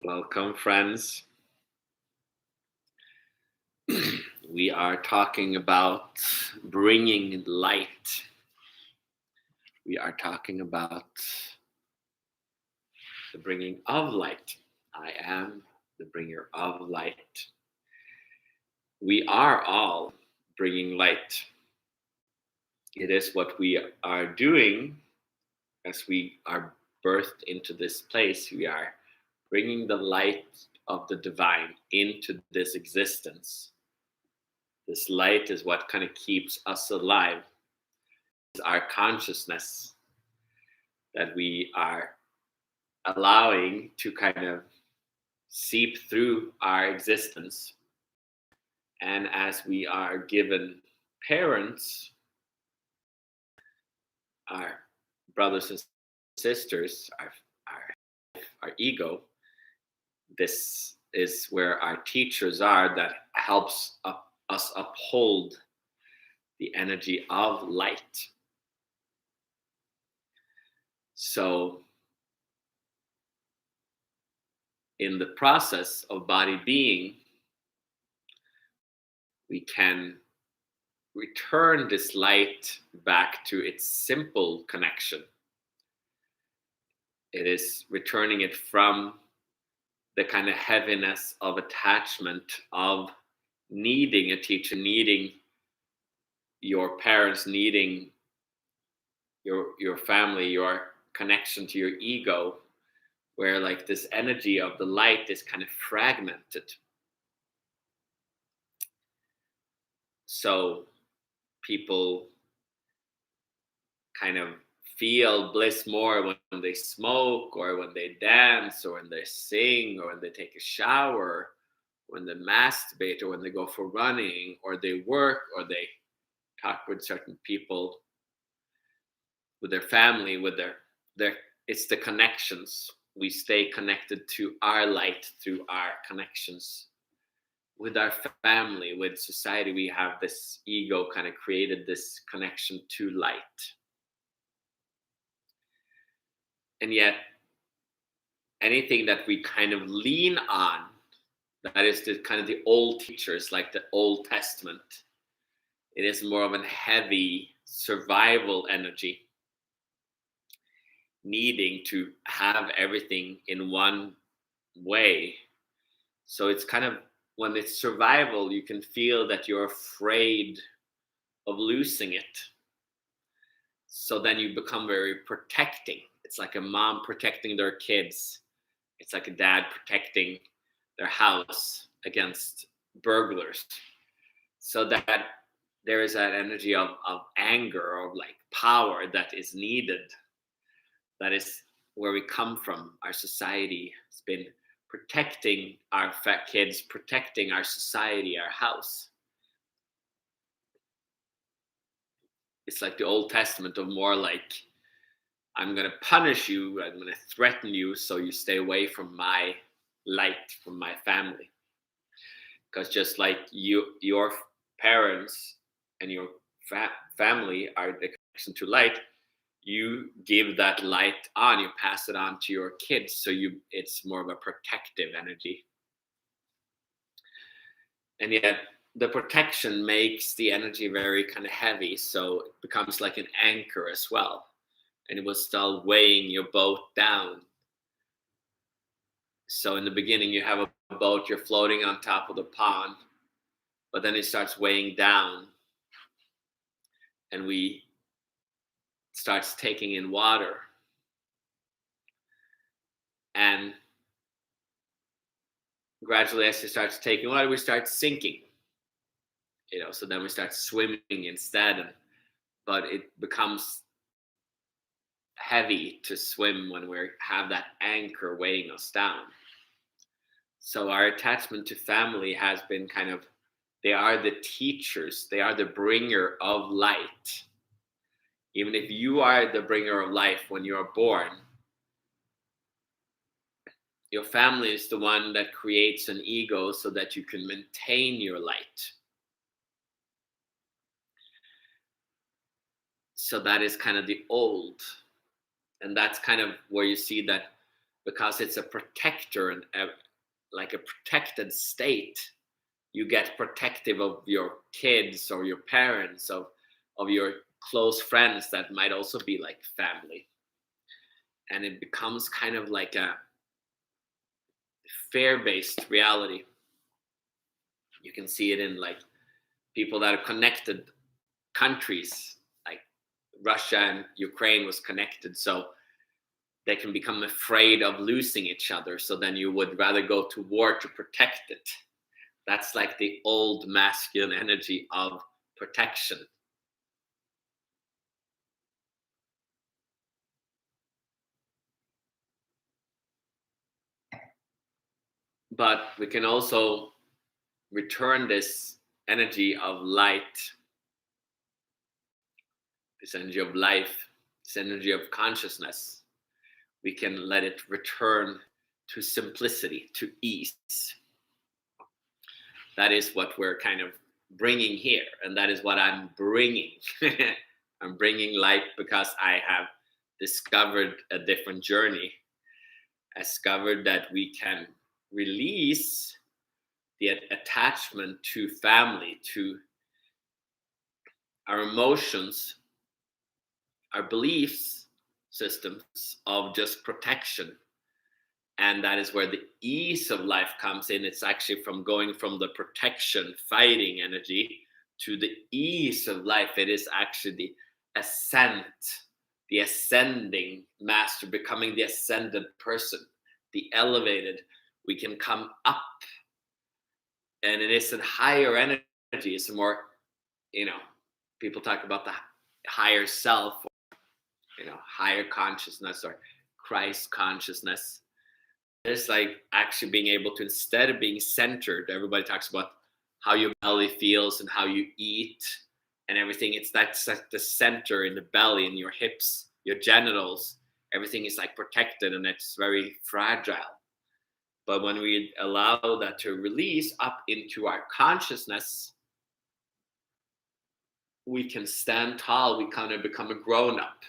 Welcome, friends. We are talking about bringing light. We are talking about the bringing of light. I am the bringer of light. We are all bringing light. It is what we are doing as we are birthed into this place. We are bringing the light of the divine into this existence. This light is what kind of keeps us alive. It's our consciousness that we are allowing to kind of seep through our existence. And as we are given parents, our brothers and sisters, our ego, this is where our teachers are that helps us uphold the energy of light. So in the process of body being, we can return this light back to its simple connection. It is returning it from the kind of heaviness of attachment, of needing a teacher, needing your parents, needing your family, your connection to your ego, where like this energy of the light is kind of fragmented. So people kind of feel bliss more when they smoke or when they dance or when they sing or when they take a shower, when they masturbate or when they go for running or they work or they talk with certain people, with their family, with their it's the connections. We stay connected to our light through our connections with our family, with society. We have this ego kind of created this connection to light. And yet anything that we kind of lean on, that is the kind of the old teachers, like the Old Testament, it is more of a heavy survival energy, needing to have everything in one way. So it's kind of, when it's survival, you can feel that you're afraid of losing it. So then you become very protecting. It's like a mom protecting their kids. It's like a dad protecting their house against burglars. So that there is that energy of anger or like power that is needed. That is where we come from. Our society has been protecting our fat kids, protecting our society, our house. It's like the Old Testament of more like, I'm going to punish you, I'm going to threaten you so you stay away from my light, from my family. Because just like your parents and your family are the connection to light, you give that light on, you pass it on to your kids. So it's more of a protective energy. And yet the protection makes the energy very kind of heavy. So it becomes like an anchor as well. And it will start weighing your boat down. So in the beginning, you have a boat, you're floating on top of the pond, but then it starts weighing down. And we starts taking in water. And gradually, as it starts taking water, we start sinking. So then we start swimming instead. But it becomes heavy to swim when we have that anchor weighing us down. So our attachment to family has been kind of, they are the teachers, they are the bringer of light. Even if you are the bringer of life when you're born, your family is the one that creates an ego so that you can maintain your light. So that is kind of the old. And that's kind of where you see that because it's a protector and like a protected state. You get protective of your kids or your parents, of your close friends that might also be like family. And it becomes kind of like a fear-based reality. You can see it in like people that are connected countries, like Russia and Ukraine was connected, so they can become afraid of losing each other. So then you would rather go to war to protect it. That's like the old masculine energy of protection. But we can also return this energy of light, this energy of life, this energy of consciousness. We can let it return to simplicity, to ease. That is what we're kind of bringing here, and that is what I'm bringing. I'm bringing light because I have discovered a different journey. I discovered that we can release the attachment to family, to our emotions, our beliefs systems of just protection. And that is where the ease of life comes in. It's actually from going from the protection, fighting energy to the ease of life. It is actually the ascent, the ascending master, becoming the ascended person, the elevated. We can come up, and it is a higher energy. It's a more, people talk about the higher self, higher consciousness or Christ consciousness. It's like actually being able to, instead of being centered, everybody talks about how your belly feels and how you eat and everything. That's like the center in the belly, in your hips, your genitals. Everything is like protected and it's very fragile. But when we allow that to release up into our consciousness, we can stand tall. We kind of become a grown-up.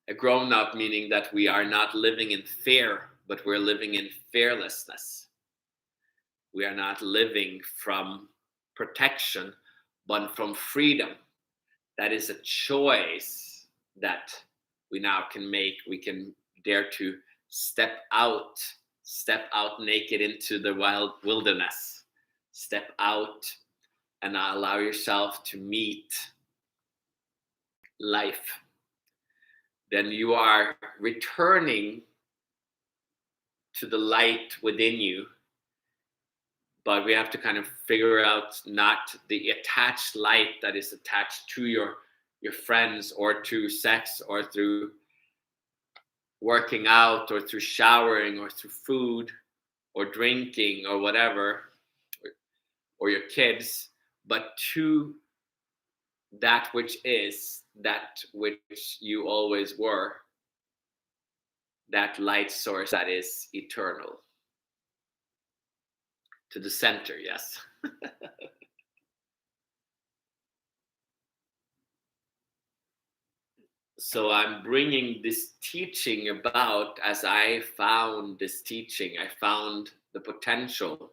A grown-up meaning that we are not living in fear, but we're living in fearlessness. We are not living from protection, but from freedom. That is a choice that we now can make. We can dare to step out naked into the wild wilderness. Step out and allow yourself to meet life. Then you are returning to the light within you. But we have to kind of figure out not the attached light that is attached to your friends or to sex or through working out or through showering or through food or drinking or whatever, or your kids, but to that which is, that which you always were, that light source that is eternal. To the center, yes. So I'm bringing this teaching about, as I found this teaching, I found the potential,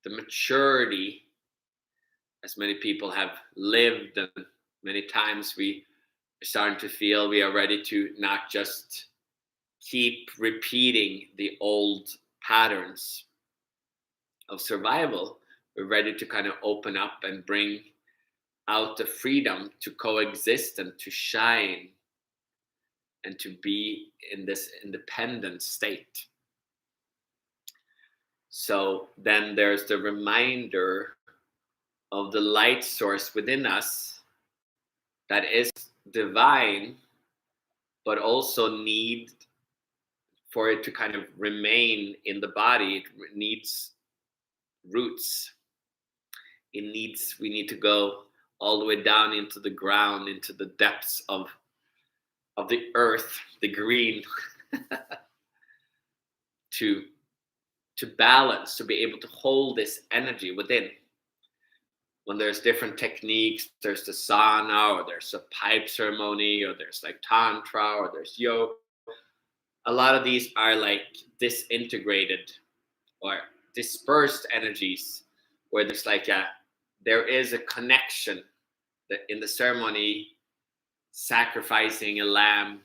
the maturity, as many people have lived, and many times we are starting to feel we are ready to not just keep repeating the old patterns of survival. We're ready to kind of open up and bring out the freedom to coexist and to shine and to be in this independent state. So then there's the reminder of the light source within us that is divine, but also need for it to kind of remain in the body. It needs roots. We need to go all the way down into the ground, into the depths of the earth, the green, to balance, to be able to hold this energy within. When there's different techniques, there's the sauna, or there's a pipe ceremony, or there's like tantra, or there's yoga. a lot of these are like disintegrated or dispersed energies, where there's like there is a connection that in the ceremony, sacrificing a lamb,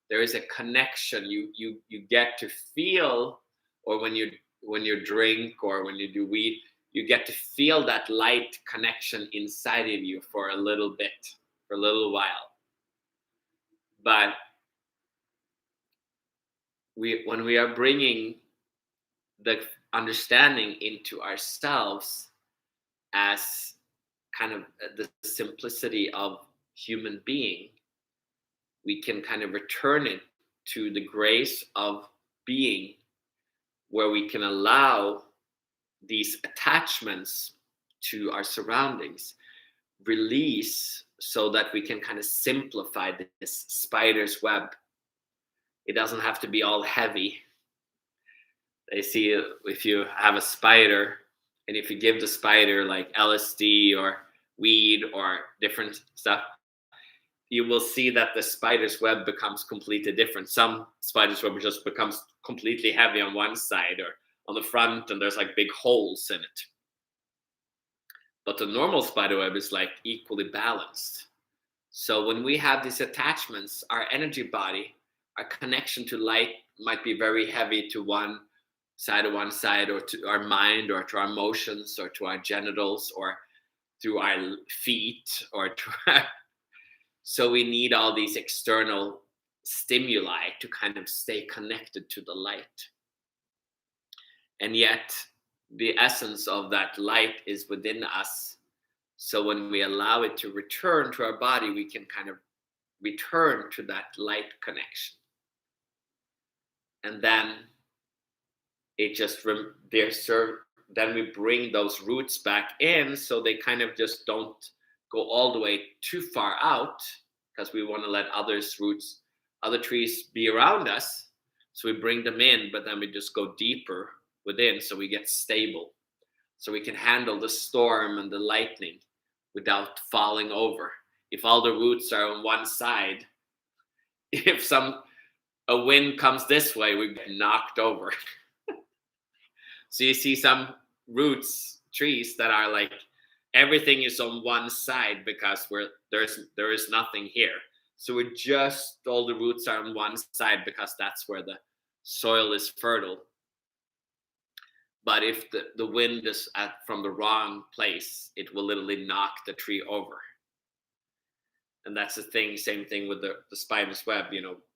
there is a connection you get to feel, or when you drink or when you do weed, you get to feel that light connection inside of you for a little bit, for a little while. But when we are bringing the understanding into ourselves as kind of the simplicity of human being, we can kind of return it to the grace of being, where we can allow these attachments to our surroundings release, so that we can kind of simplify this spider's web. It doesn't have to be all heavy. They see if you have a spider, and if you give the spider like LSD or weed or different stuff, you will see that the spider's web becomes completely different. Some spider's web just becomes completely heavy on one side or on the front, and there's like big holes in it. But the normal spider web is like equally balanced. So when we have these attachments, our energy body, our connection to light might be very heavy to one side, or to our mind, or to our emotions, or to our genitals, or to our feet, or to our... So we need all these external stimuli to kind of stay connected to the light. And yet the essence of that light is within us. So when we allow it to return to our body, we can kind of return to that light connection. And then it just then we bring those roots back in, so they kind of just don't go all the way too far out, because we want to let other trees be around us. So we bring them in, but then we just go deeper within, so we get stable, so we can handle the storm and the lightning without falling over. If all the roots are on one side, if a wind comes this way, we get knocked over. So you see some trees that are like, everything is on one side because there is nothing here. So all the roots are on one side because that's where the soil is fertile. But if the wind is from the wrong place, it will literally knock the tree over. And that's the thing, same thing with the spider's web.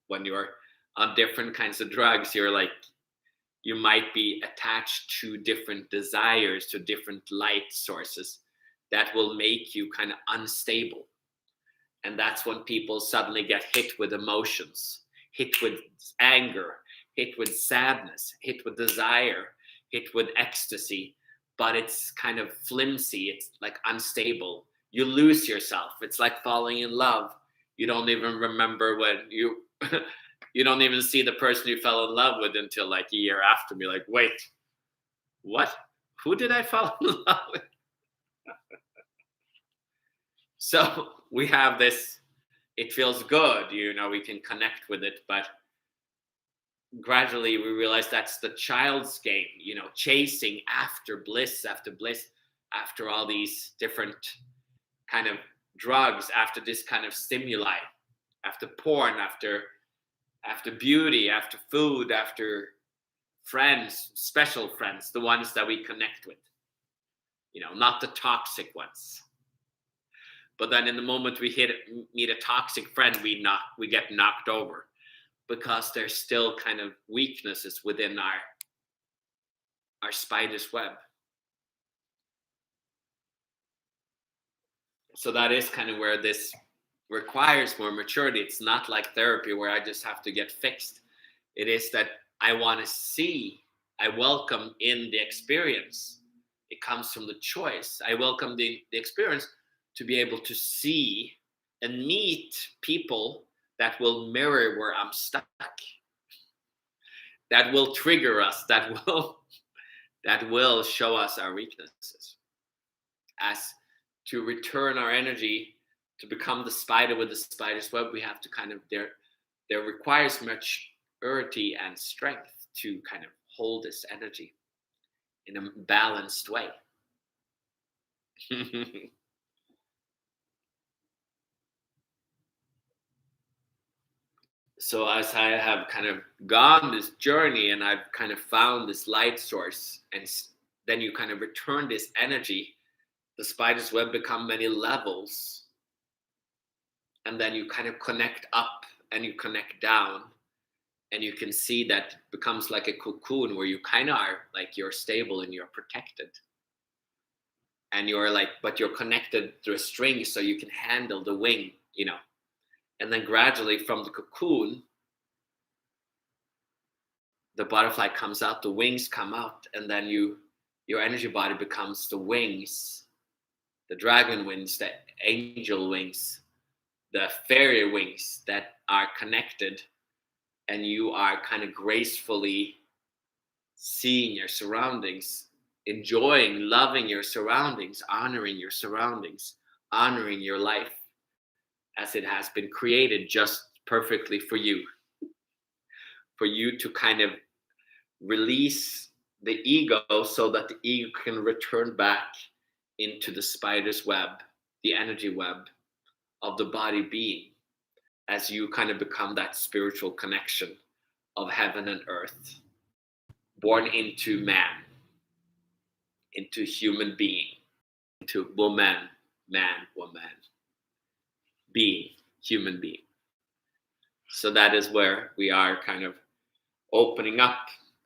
When you're on different kinds of drugs, you might be attached to different desires, to different light sources that will make you kind of unstable. And that's when people suddenly get hit with emotions, hit with anger, hit with sadness, hit with desire, hit with ecstasy, but it's kind of flimsy. It's like unstable. You lose yourself. It's like falling in love. You don't even remember when you don't even see the person you fell in love with until like a year after. Be like, wait, what? Who did I fall in love with? So we have this, it feels good, we can connect with it, but gradually we realize that's the child's game, chasing after bliss, after all these different kind of drugs, after this kind of stimuli, after porn, after beauty, after food, after friends, special friends, the ones that we connect with, not the toxic ones. But then in the moment we meet a toxic friend, we get knocked over, because there's still kind of weaknesses within our spider's web. So that is kind of where this requires more maturity. It's not like therapy where I just have to get fixed. It is that I want to see, I welcome in the experience. It comes from the choice. I welcome the experience to be able to see and meet people that will mirror where I'm stuck, that will trigger us, that will show us our weaknesses. As to return our energy to become the spider with the spider's web, we have to kind of, there requires much authority and strength to kind of hold this energy in a balanced way. So as I have kind of gone this journey and I've kind of found this light source, and then you kind of return this energy, the spider's web become many levels, and then you kind of connect up and you connect down, and you can see that it becomes like a cocoon where you kind of are like you're stable and you're protected, and you're like, but you're connected through a string so you can handle the wing, and then gradually from the cocoon the butterfly comes out, the wings come out, and then your energy body becomes the wings, the dragon wings, the angel wings, the fairy wings that are connected, and you are kind of gracefully seeing your surroundings, enjoying, loving your surroundings, honoring your surroundings, honoring your life as it has been created just perfectly for you to kind of release the ego so that the ego can return back into the spider's web, the energy web of the body being, as you kind of become that spiritual connection of heaven and earth, born into man, into human being, into woman, man, woman, being, human being. So that is where we are kind of opening up.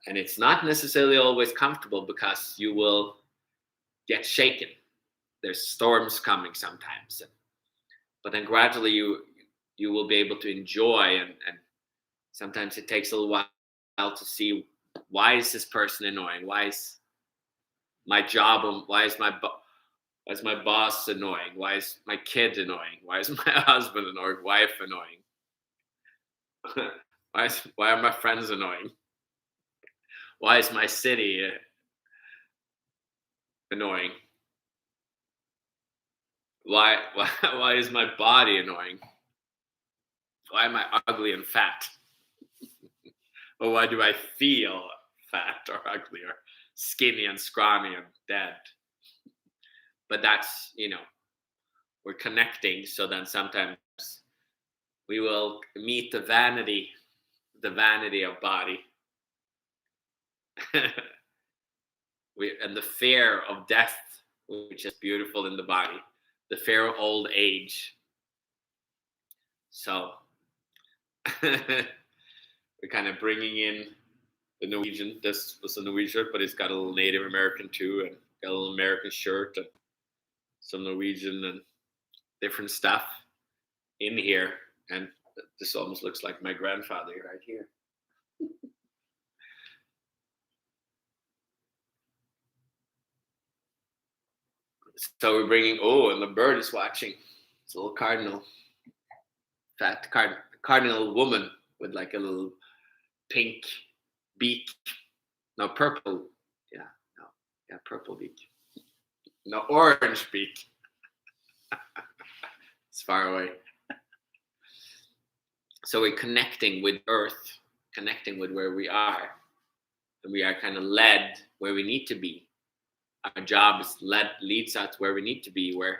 And it's not necessarily always comfortable because you will get shaken. There's storms coming sometimes. But then gradually you will be able to enjoy, and sometimes it takes a little while to see, why is this person annoying? Why is my job, why is my boss annoying? Why is my kid annoying? Why is my husband annoying? Wife annoying? Why are my friends annoying? Why is my city annoying? Why is my body annoying? Why am I ugly and fat? Or why do I feel fat or ugly or skinny and scrawny and dead? But that's, we're connecting. So then sometimes we will meet the vanity of body. And the fear of death, which is beautiful in the body, the fear of old age. So we're kind of bringing in the Norwegian. This was a Norwegian shirt, but it's got a little Native American too, and got a little American shirt and some Norwegian and different stuff in here. And this almost looks like my grandfather right here. So we're bringing, and the bird is watching. It's a little cardinal. Fat cardinal woman with like a little pink beak. No, purple. Yeah, purple beak. No, orange beak. It's far away. So we're connecting with Earth, connecting with where we are. And we are kind of led where we need to be. Our job leads us where we need to be, where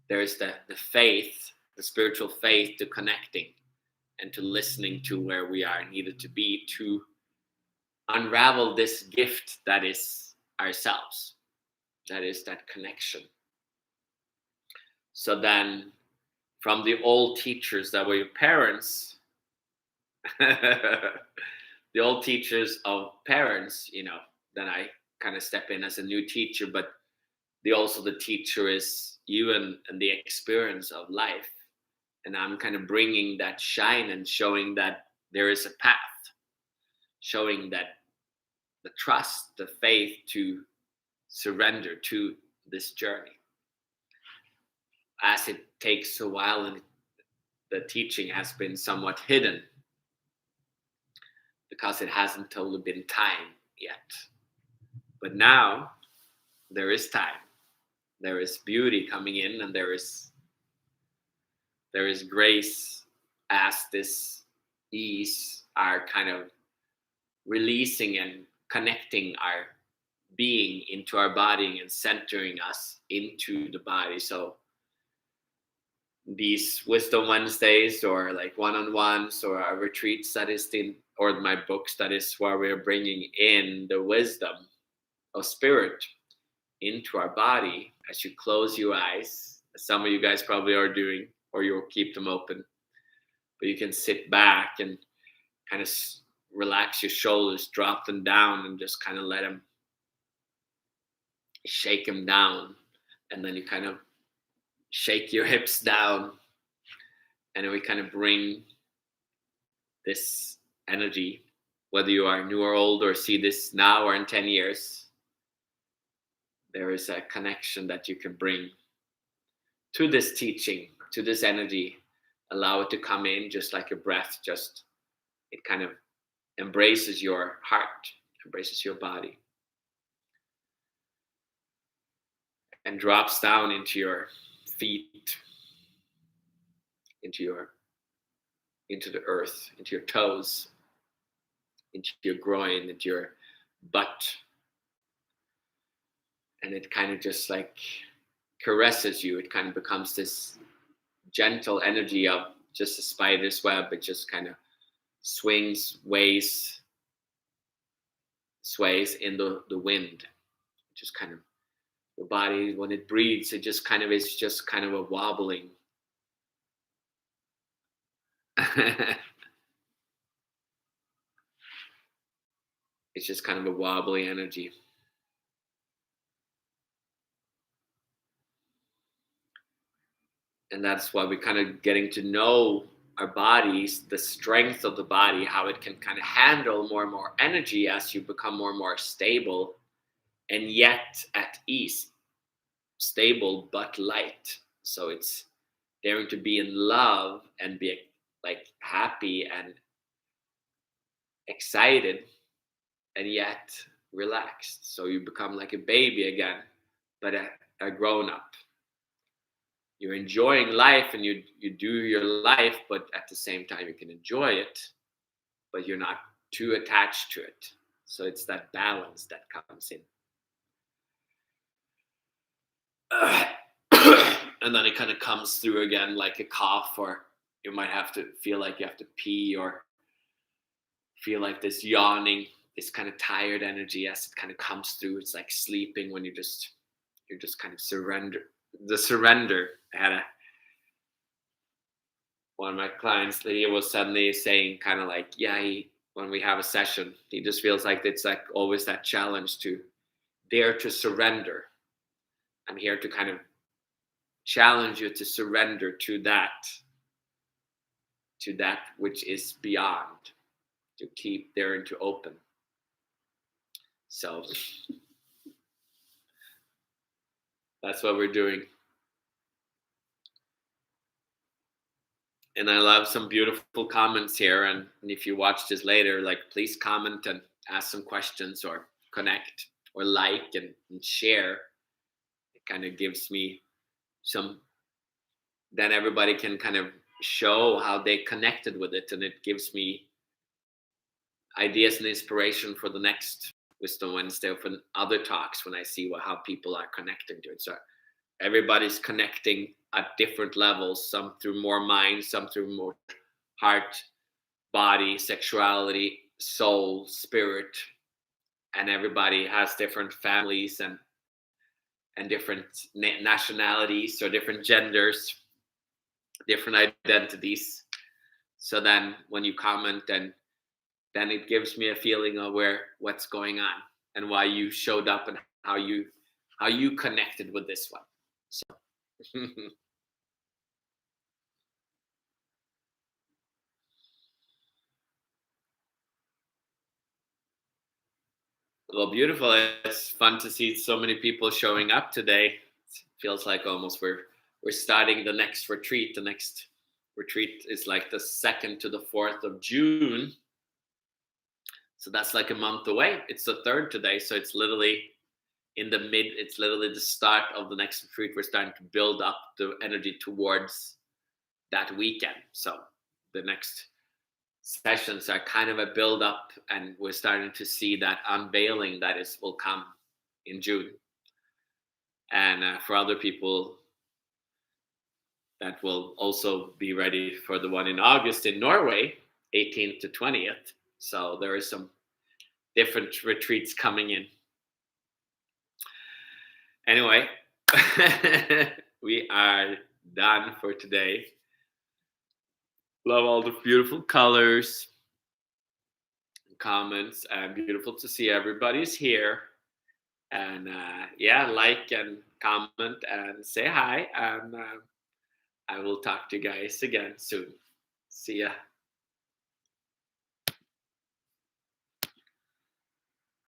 there's the faith, the spiritual faith to connecting and to listening to where we are needed to be to unravel this gift that is ourselves, that is that connection. So then from the old teachers that were your parents, the old teachers of parents, then I kind of step in as a new teacher, but the teacher is you and the experience of life. And I'm kind of bringing that shine and showing that there is a path, showing that the trust, the faith to surrender to this journey. As it takes a while and the teaching has been somewhat hidden because it hasn't totally been time yet. But now there is time. There is beauty coming in, and there is grace as this ease are kind of releasing and connecting our being into our body and centering us into the body. So these Wisdom Wednesdays, or like one-on-ones, or our retreats, that is or my books, that is where we're bringing in the wisdom of spirit into our body. As you close your eyes, as some of you guys probably are doing, or you'll keep them open, but you can sit back and kind of relax your shoulders, drop them down, and just kind of let them shake them down. And then you kind of shake your hips down, and then we kind of bring this energy, whether you are new or old, or see this now or in 10 years, there is a connection that you can bring to this teaching, to this energy. Allow it to come in just like a breath. Just, it kind of embraces your heart, embraces your body, and drops down into your feet, into the earth, into your toes, into your groin, into your butt. And it kind of just like caresses you. It kind of becomes this gentle energy of just a spider's web. It just kind of swings, sways in the wind. Just kind of, your body, when it breathes, it just kind of is just kind of a wobbling. It's just kind of a wobbly energy. And that's why we're kind of getting to know our bodies, the strength of the body, how it can kind of handle more and more energy as you become more and more stable, and yet at ease. Stable but light. So it's daring to be in love and be like happy and excited, and yet relaxed. So you become like a baby again, but a grown up. You're enjoying life, and you do your life, but at the same time you can enjoy it, but you're not too attached to it. So it's that balance that comes in. And then it kind of comes through again like a cough, or you might have to feel like you have to pee, or feel like this yawning, this kind of tired energy as it kind of comes through. It's like sleeping when you're just kind of surrender. The surrender. I had one of my clients, he was suddenly saying kind of like, yeah, when we have a session, he just feels like it's like always that challenge to dare to surrender. I'm here to kind of challenge you to surrender to that which is beyond, to keep there and to open. So that's what we're doing. And I love some beautiful comments here. And if you watch this later, like, please comment and ask some questions, or connect, or like and share. It kind of gives me some, then everybody can kind of show how they connected with it. And it gives me ideas and inspiration for the next Wisdom Wednesday, or for other talks, when I see how people are connecting to it. So everybody's connecting at different levels, some through more mind, some through more heart, body, sexuality, soul, spirit. And everybody has different families and different nationalities, or different genders, different identities. So then when you comment, then it gives me a feeling of what's going on, and why you showed up, and how you connected with this one. So well, beautiful. It's fun to see so many people showing up today. It feels like almost we're starting the next retreat. The next retreat is like the 2nd to the 4th of June. So that's like a month away. It's the 3rd today. So it's literally it's literally the start of the next retreat. We're starting to build up the energy towards that weekend. So the next sessions are kind of a build up, and we're starting to see that unveiling that will come in June. And for other people, that will also be ready for the one in August in Norway, 18th to 20th. So there is some different retreats coming in. Anyway, we are done for today. Love all the beautiful colors and comments, and beautiful to see everybody's here. And like and comment and say hi, and I will talk to you guys again soon. See ya.